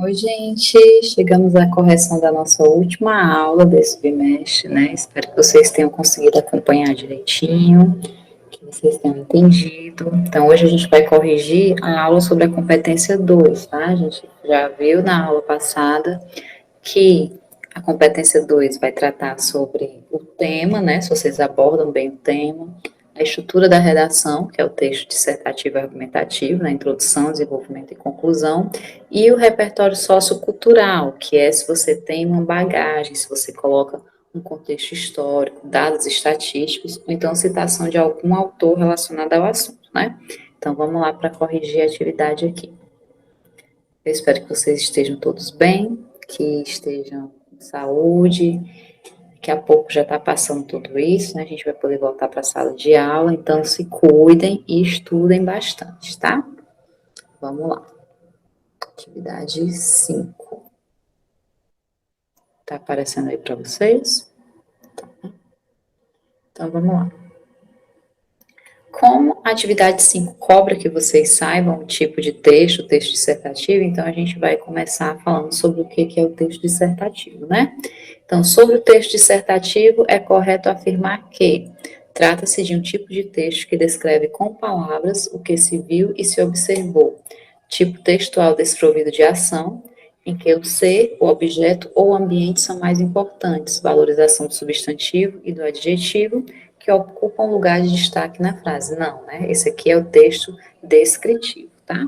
Oi, gente. Chegamos à correção da nossa última aula desse bimestre, né? Espero que vocês tenham conseguido acompanhar direitinho, que vocês tenham entendido. Então, hoje a gente vai corrigir a aula sobre a competência 2, tá? A gente já viu na aula passada que a competência 2 vai tratar sobre o tema, né? Se vocês abordam bem o tema, a estrutura da redação, que é o texto dissertativo e argumentativo, na introdução, desenvolvimento e conclusão, e o repertório sociocultural, que é se você tem uma bagagem, se você coloca um contexto histórico, dados estatísticos, ou então citação de algum autor relacionado ao assunto, né? Então, vamos lá para corrigir a atividade aqui. Eu espero que vocês estejam todos bem, que estejam com saúde. Daqui a pouco já está passando tudo isso, né? A gente vai poder voltar para a sala de aula, então se cuidem e estudem bastante, tá? Vamos lá. Atividade 5. Tá aparecendo aí para vocês? Então vamos lá. Como a atividade 5 cobra que vocês saibam o tipo de texto, texto dissertativo, então a gente vai começar falando sobre o que é o texto dissertativo, né? Então, sobre o texto dissertativo, é correto afirmar que trata-se de um tipo de texto que descreve com palavras o que se viu e se observou, tipo textual desprovido de ação, em que o ser, o objeto ou o ambiente são mais importantes, valorização do substantivo e do adjetivo, que ocupam lugar de destaque na frase. Não, né? Esse aqui é o texto descritivo, tá?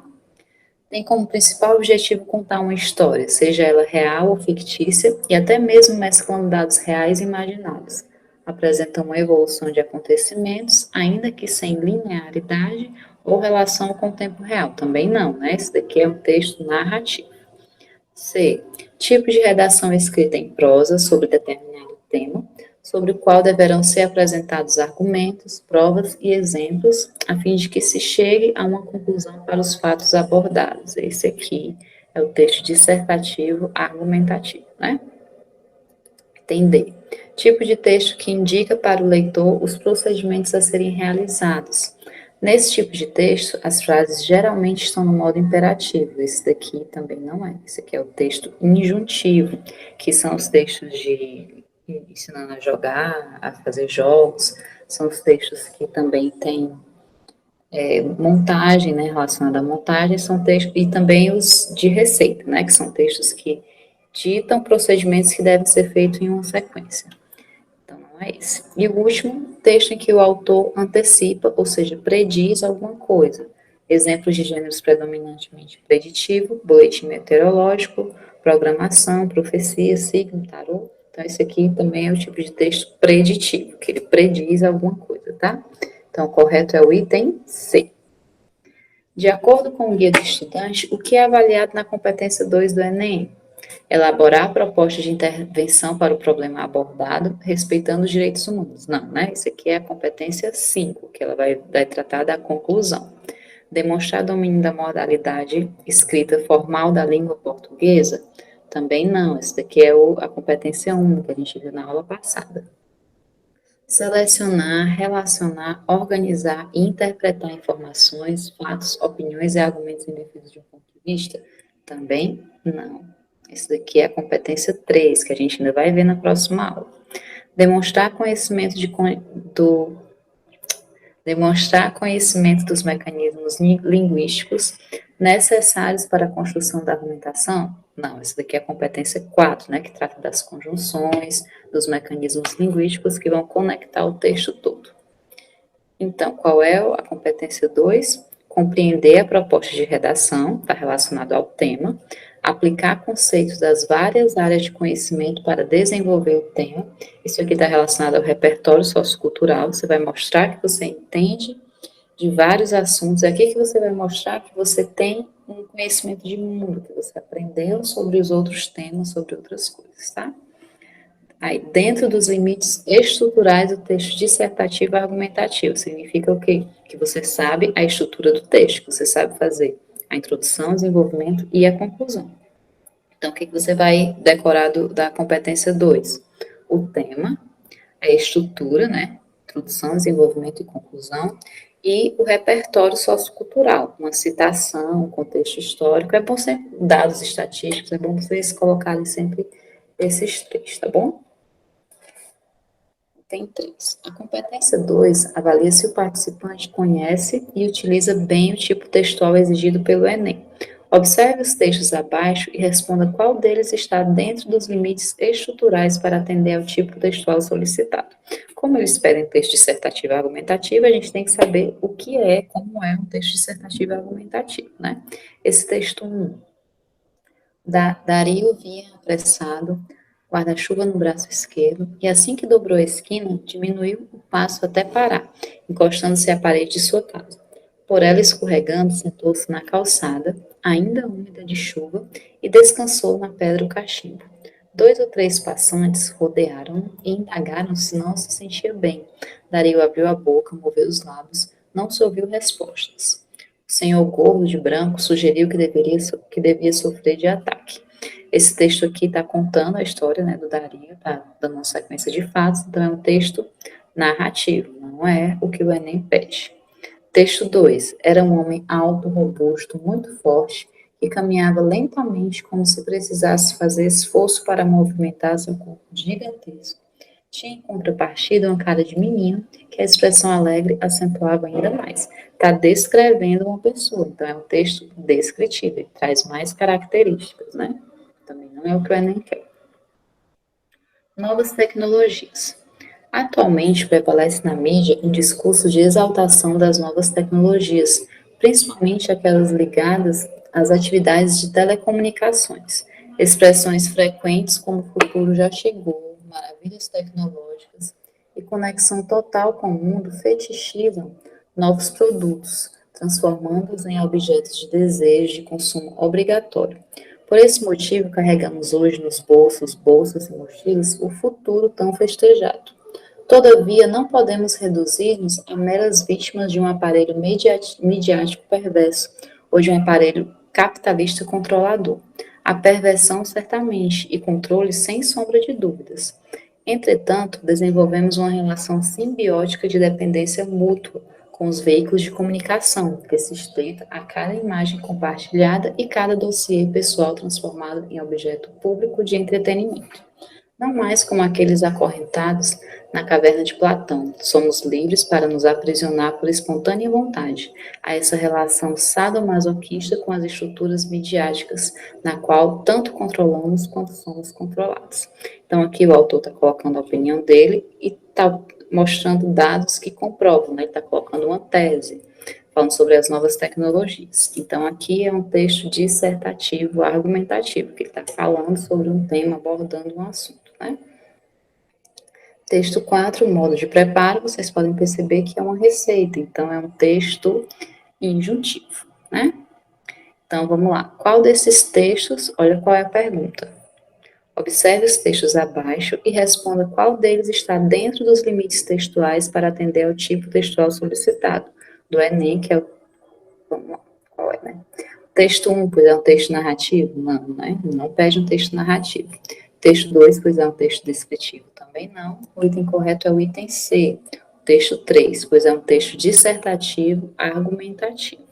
Tem como principal objetivo contar uma história, seja ela real ou fictícia, e até mesmo mesclando dados reais e imaginários. Apresenta uma evolução de acontecimentos, ainda que sem linearidade ou relação com o tempo real. Também não, né? Esse daqui é um texto narrativo. C. Tipo de redação escrita em prosa sobre determinado tema, sobre o qual deverão ser apresentados argumentos, provas e exemplos, a fim de que se chegue a uma conclusão para os fatos abordados. Esse aqui é o texto dissertativo argumentativo, né? Tem D. Tipo de texto que indica para o leitor os procedimentos a serem realizados. Nesse tipo de texto, as frases geralmente estão no modo imperativo. Esse daqui também não é. Esse aqui é o texto injuntivo, que são os textos de ensinando a jogar, a fazer jogos. São os textos que também têm montagem, né, relacionada à montagem, são textos, e também os de receita, né, que são textos que ditam procedimentos que devem ser feitos em uma sequência. Então, não é esse. E o último, texto em que o autor antecipa, ou seja, prediz alguma coisa. Exemplos de gêneros predominantemente preditivo, boletim meteorológico, programação, profecia, signo, tarô. Então, esse aqui também é o tipo de texto preditivo, que ele prediz alguma coisa, tá? Então, o correto é o item C. De acordo com o guia do estudante, o que é avaliado na competência 2 do Enem? Elaborar propostas de intervenção para o problema abordado, respeitando os direitos humanos. Não, né? Isso aqui é a competência 5, que ela vai tratar da conclusão. Demonstrar domínio da modalidade escrita formal da língua portuguesa? Também não, esse daqui é a competência 1, que a gente viu na aula passada. Selecionar, relacionar, organizar e interpretar informações, fatos, opiniões e argumentos em defesa de um ponto de vista? Também não. Esse daqui é a competência 3, que a gente ainda vai ver na próxima aula. Demonstrar conhecimento demonstrar conhecimento dos mecanismos linguísticos necessários para a construção da argumentação? Não, essa daqui é a competência 4, né, que trata das conjunções, dos mecanismos linguísticos que vão conectar o texto todo. Então, qual é a competência 2? Compreender a proposta de redação, está relacionado ao tema, aplicar conceitos das várias áreas de conhecimento para desenvolver o tema. Isso aqui está relacionado ao repertório sociocultural, você vai mostrar que você entende de vários assuntos, é aqui que você vai mostrar que você tem um conhecimento de mundo, que você aprendeu sobre os outros temas, sobre outras coisas, tá? Aí, dentro dos limites estruturais do texto dissertativo e argumentativo, significa o quê? Que você sabe a estrutura do texto, que você sabe fazer a introdução, o desenvolvimento e a conclusão. Então, o que você vai decorar da competência 2? O tema, a estrutura, né? introdução, desenvolvimento e conclusão, e o repertório sociocultural, uma citação, um contexto histórico. É bom sempre, dados estatísticos, é bom vocês colocarem sempre esses três, tá bom? Tem três. A competência 2 avalia se o participante conhece e utiliza bem o tipo textual exigido pelo Enem. Observe os textos abaixo e responda qual deles está dentro dos limites estruturais para atender ao tipo textual solicitado. Como eles pedem texto dissertativo e argumentativo, a gente tem que saber o que é, como é um texto dissertativo e argumentativo, né? Esse texto 1. Dario vinha apressado, guarda-chuva no braço esquerdo, e assim que dobrou a esquina, diminuiu o passo até parar, encostando-se à parede de sua casa. Por ela escorregando, sentou-se na calçada, ainda úmida de chuva, e descansou na pedra o cachimbo. 2 ou 3 passantes rodearam-no e indagaram se não se sentia bem. Dario abriu a boca, moveu os lábios, não se ouviu respostas. O senhor gordo de branco sugeriu que devia sofrer de ataque. Esse texto aqui está contando a história, né, do Dario, está dando uma sequência de fatos, então é um texto narrativo, não é o que o Enem pede. Texto 2. Era um homem alto, robusto, muito forte, que caminhava lentamente como se precisasse fazer esforço para movimentar seu corpo gigantesco. Tinha em contrapartida uma cara de menino, que a expressão alegre acentuava ainda mais. Está descrevendo uma pessoa, então é um texto descritivo, ele traz mais características, né? Também não é o que o Enem quer. Novas tecnologias. Atualmente prevalece na mídia um discurso de exaltação das novas tecnologias, principalmente aquelas ligadas às atividades de telecomunicações. Expressões frequentes como o futuro já chegou, maravilhas tecnológicas e conexão total com o mundo fetichizam novos produtos, transformando-os em objetos de desejo de consumo obrigatório. Por esse motivo, carregamos hoje nos bolsos, bolsas e mochilas o futuro tão festejado. Todavia, não podemos reduzir-nos a meras vítimas de um aparelho midiático perverso ou de um aparelho capitalista controlador. A perversão, certamente, e controle, sem sombra de dúvidas. Entretanto, desenvolvemos uma relação simbiótica de dependência mútua com os veículos de comunicação, que se estreita a cada imagem compartilhada e cada dossiê pessoal transformado em objeto público de entretenimento. Não mais como aqueles acorrentados na caverna de Platão. Somos livres para nos aprisionar por espontânea vontade a essa relação sadomasoquista com as estruturas midiáticas, na qual tanto controlamos quanto somos controlados. Então, aqui o autor está colocando a opinião dele e está mostrando dados que comprovam, né? Ele está colocando uma tese, falando sobre as novas tecnologias. Então, aqui é um texto dissertativo, argumentativo, que ele está falando sobre um tema, abordando um assunto, né? Texto 4, modo de preparo, vocês podem perceber que é uma receita, então é um texto injuntivo, né? Então, vamos lá. Qual desses textos, olha qual é a pergunta. Observe os textos abaixo e responda qual deles está dentro dos limites textuais para atender ao tipo textual solicitado, do Enem, que é o... Vamos lá, qual é, né? Texto 1, pois é um texto narrativo? Não, né? Não pede um texto narrativo. Texto 2, pois é um texto descritivo? Também não. O item correto é o item C. Texto 3, pois é um texto dissertativo, argumentativo.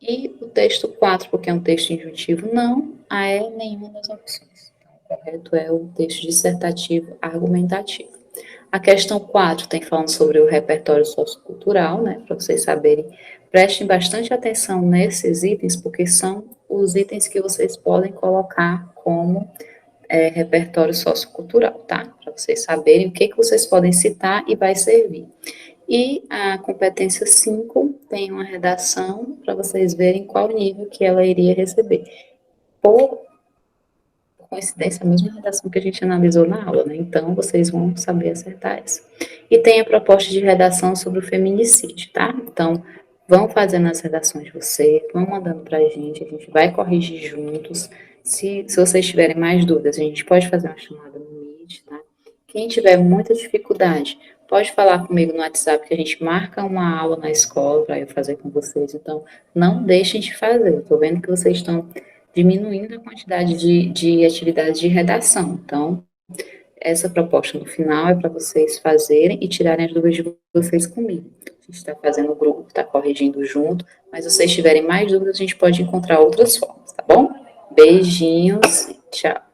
E o texto 4, porque é um texto injuntivo? Não. A é nenhuma das opções. Então, o correto é o texto dissertativo, argumentativo. A questão 4 tem falando sobre o repertório sociocultural, né, para vocês saberem. Prestem bastante atenção nesses itens, porque são os itens que vocês podem colocar como repertório sociocultural, tá? Para vocês saberem o que vocês podem citar e vai servir. E a competência 5 tem uma redação para vocês verem qual nível que ela iria receber. Por coincidência, a mesma redação que a gente analisou na aula, né? Então, vocês vão saber acertar essa. E tem a proposta de redação sobre o feminicídio, tá? Então, vão fazendo as redações de vocês, vão mandando para a gente vai corrigir juntos. Se vocês tiverem mais dúvidas, a gente pode fazer uma chamada no Meet, tá? Quem tiver muita dificuldade, pode falar comigo no WhatsApp, que a gente marca uma aula na escola para eu fazer com vocês. Então, não deixem de fazer. Eu estou vendo que vocês estão diminuindo a quantidade de atividades de redação. Então, Essa proposta no final é para vocês fazerem e tirarem as dúvidas de vocês comigo. A gente está fazendo o grupo, está corrigindo junto, mas se vocês tiverem mais dúvidas, a gente pode encontrar outras formas, tá bom? Beijinhos, tchau.